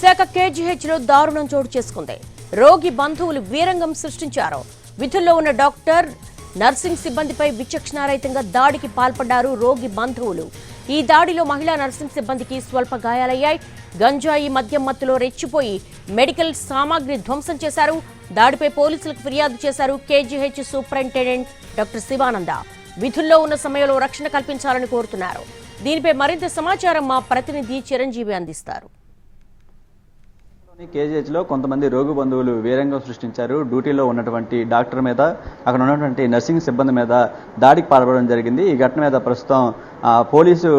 విశాఖ కేజీహెచ్లో దారుణం చోటు చేసుకుంది. రోగి బంధువులు వీరంగం సృష్టించారు. విధుల్లో ఉన్న డాక్టర్, నర్సింగ్ సిబ్బందిపై విచక్షణారహితంగా దాడికి పాల్పడ్డారు రోగి బంధువులు. ఈ దాడిలో మహిళా నర్సింగ్ సిబ్బందికి స్వల్ప గాయాలయ్యాయి. గంజాయి మద్యం మత్తులో రెచ్చిపోయి మెడికల్ సామాగ్రి ధ్వంసం చేశారు. దాడిపై పోలీసులకు ఫిర్యాదు చేశారు కేజీహెచ్ సూపరింటెండెంట్ డాక్టర్ శివానంద. విధుల్లో ఉన్న సమయంలో రక్షణ కల్పించాలని కోరుతున్నారు. దీనిపై మరింత సమాచారం మా ప్రతినిధి చిరంజీవి అందిస్తారు. కేజీహెచ్లో కొంతమంది రోగి బంధువులు వీరంగం సృష్టించారు. డ్యూటీలో ఉన్నటువంటి డాక్టర్ మీద, అక్కడ ఉన్నటువంటి నర్సింగ్ సిబ్బంది మీద దాడికి పాల్పడడం జరిగింది. ఈ ఘటన మీద ప్రస్తుతం పోలీసు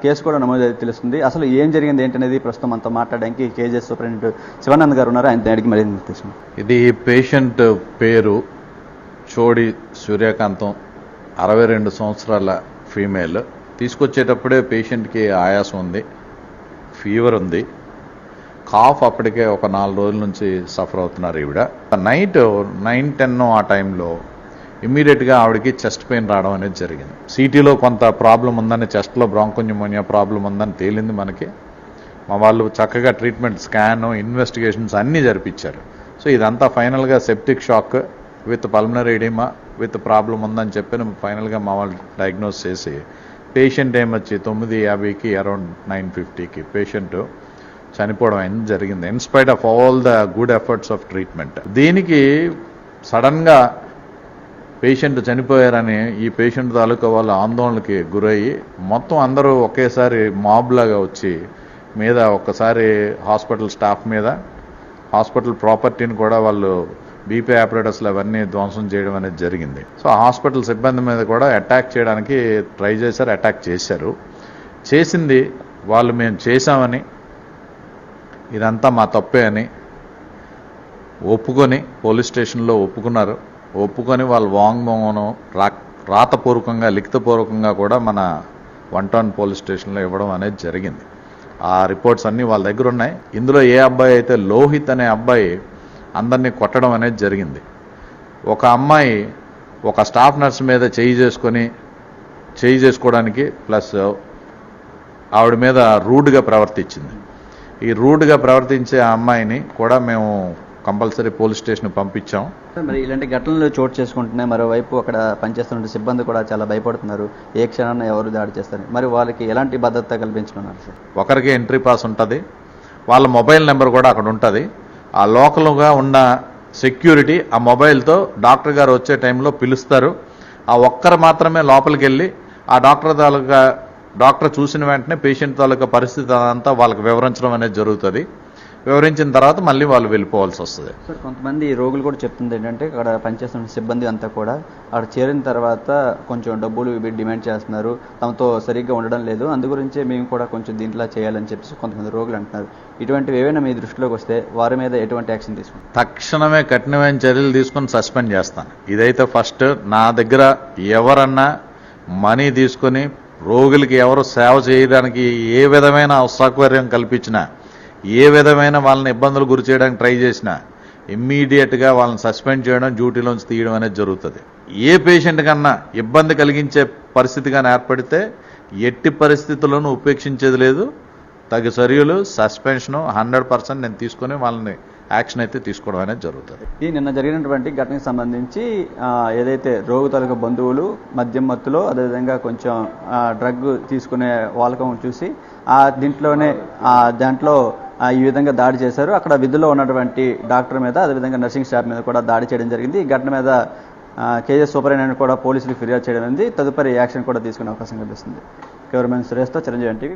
కేసు కూడా నమోదు తెలుస్తుంది. అసలు ఏం జరిగింది ఏంటనేది ప్రస్తుతం మనతో మాట్లాడడానికి కేజీహెచ్ సూపరింటెండెంట్ శివానంద్ గారు ఉన్నారు. ఆయన అడిగి మరింత తెలుస్తుంది. ఇది పేషెంట్ పేరు చోడి సూర్యకాంతం, 62 సంవత్సరాల ఫీమేల్. తీసుకొచ్చేటప్పుడే పేషెంట్కి ఆయాసం ఉంది, ఫీవర్ ఉంది, కాఫ్ అప్పటికే ఒక 4 రోజుల నుంచి సఫర్ అవుతున్నారు. ఈవిడ నైట్ 9-10 ఆ టైంలో ఇమ్మీడియట్గా ఆవిడకి చెస్ట్ పెయిన్ రావడం అనేది జరిగింది. సిటీలో కొంత ప్రాబ్లం ఉందని, చెస్ట్లో బ్రాంకోన్యూమోనియా ప్రాబ్లం ఉందని తేలింది మనకి. మా వాళ్ళు చక్కగా ట్రీట్మెంట్, స్కాన్, ఇన్వెస్టిగేషన్స్ అన్నీ జరిపించారు. సో ఇదంతా ఫైనల్గా septic shock with pulmonary oedema with problem ఉందని చెప్పి ఫైనల్గా మా వాళ్ళు డయాగ్నోస్ చేసి పేషెంట్ ఏమొచ్చి 9:50కి అరౌండ్ 9:50కి పేషెంట్ చనిపోవడం అనేది జరిగింది. In spite of all the good efforts of treatment. దీనికి సడన్గా పేషెంట్ చనిపోయారని ఈ పేషెంట్ తాలూకా వాళ్ళ ఆందోళనకి గురయ్యి మొత్తం అందరూ ఒకేసారి మాబ్ లాగా వచ్చి మీద ఒక్కసారి హాస్పిటల్ స్టాఫ్ మీద, హాస్పిటల్ ప్రాపర్టీని కూడా వాళ్ళు బీపీ ఆపరేటర్స్లు అవన్నీ ధ్వంసం చేయడం అనేది జరిగింది. సో హాస్పిటల్ సిబ్బంది మీద కూడా అటాక్ చేయడానికి ట్రై చేశారు, అటాక్ చేశారు. చేసింది వాళ్ళు మేము చేశామని, ఇదంతా మా తప్పే అని ఒప్పుకొని పోలీస్ స్టేషన్లో ఒప్పుకున్నారు. ఒప్పుకొని వాళ్ళు వాంగ్మూలం రాతపూర్వకంగా, లిఖితపూర్వకంగా కూడా మన 1 టౌన్ పోలీస్ స్టేషన్లో ఇవ్వడం అనేది జరిగింది. ఆ రిపోర్ట్స్ అన్నీ వాళ్ళ దగ్గర ఉన్నాయి. ఇందులో ఏ అబ్బాయి అయితే లోహిత్ అనే అబ్బాయి అందరినీ కొట్టడం అనేది జరిగింది. ఒక అమ్మాయి ఒక స్టాఫ్ నర్స్ మీద చేయి చేసుకోవడానికి ప్లస్ ఆవిడ మీద రూడ్గా ప్రవర్తించింది. ఈ రూడ్గా ప్రవర్తించే ఆ అమ్మాయిని కూడా మేము కంపల్సరీ పోలీస్ స్టేషన్ పంపించాం. మరి ఇలాంటి ఘటనలు చోటు చేసుకుంటున్నాయి. మరోవైపు అక్కడ పనిచేస్తున్న సిబ్బంది కూడా చాలా భయపడుతున్నారు. ఏ క్షణాన్ని ఎవరు దాడి చేస్తారు, మరి వాళ్ళకి ఎలాంటి భద్రత కల్పించుకున్నారు సార్? ఒకరికి ఎంట్రీ పాస్ ఉంటుంది, వాళ్ళ మొబైల్ నెంబర్ కూడా అక్కడ ఉంటుంది. ఆ లోకల్గా ఉన్న సెక్యూరిటీ ఆ మొబైల్తో డాక్టర్ గారు వచ్చే టైంలో పిలుస్తారు. ఆ ఒక్కరు మాత్రమే లోపలికి వెళ్ళి ఆ డాక్టర్ చూసిన వెంటనే పేషెంట్ తాలూకా పరిస్థితి అంతా వాళ్ళకి వివరించడం అనేది జరుగుతుంది. వివరించిన తర్వాత మళ్ళీ వాళ్ళు వెళ్ళిపోవాల్సి వస్తుంది. సార్, కొంతమంది రోగులు కూడా చెప్తుంది ఏంటంటే అక్కడ పనిచేస్తున్న సిబ్బంది అంతా కూడా అక్కడ చేరిన తర్వాత కొంచెం డబ్బులు డిమాండ్ చేస్తున్నారు, తమతో సరిగ్గా ఉండడం లేదు, అందు గురించే మేము కూడా కొంచెం దీంట్లో చేయాలని చెప్పేసి కొంతమంది రోగులు అంటున్నారు. ఇటువంటివి ఏవైనా మీ దృష్టిలోకి వస్తే వారి మీద ఎటువంటి యాక్షన్ తీసుకుంటారు? తక్షణమే కఠినమైన చర్యలు తీసుకుని సస్పెండ్ చేస్తాను. ఇదైతే ఫస్ట్. నా దగ్గర ఎవరన్నా మనీ తీసుకొని రోగులకి ఎవరు సేవ చేయడానికి ఏ విధమైన అసౌకర్యం కల్పించినా, ఏ విధమైన వాళ్ళని ఇబ్బందులు గురి చేయడానికి ట్రై చేసినా ఇమ్మీడియట్గా వాళ్ళని సస్పెండ్ చేయడం, డ్యూటీలోంచి తీయడం అనేది జరుగుతుంది. ఏ పేషెంట్ కన్నా ఇబ్బంది కలిగించే పరిస్థితి కానీ ఏర్పడితే ఎట్టి పరిస్థితుల్లోనూ ఉపేక్షించేది లేదు. తగు చర్యలు, సస్పెన్షను 100% నేను తీసుకొని వాళ్ళని యాక్షన్ అయితే తీసుకోవడం అనేది జరుగుతుంది. ఈ నిన్న జరిగినటువంటి ఘటనకు సంబంధించి ఏదైతే రోగు తాలూకా బంధువులు మద్యం మత్తులో, అదేవిధంగా కొంచెం డ్రగ్ తీసుకునే వాళ్ళకం చూసి దాంట్లో ఈ విధంగా దాడి చేశారు. అక్కడ విధుల్లో ఉన్నటువంటి డాక్టర్ మీద, అదేవిధంగా నర్సింగ్ స్టాఫ్ మీద కూడా దాడి చేయడం జరిగింది. ఈ ఘటన మీద కేజీహెచ్ సూపరింటెండెంట్ కూడా పోలీసులకు ఫిర్యాదు చేయడం జరిగింది. తదుపరి యాక్షన్ కూడా తీసుకునే అవకాశం కనిపిస్తుంది. కెమెరామెన్ సురేష్తో చిరంజీవి NTV.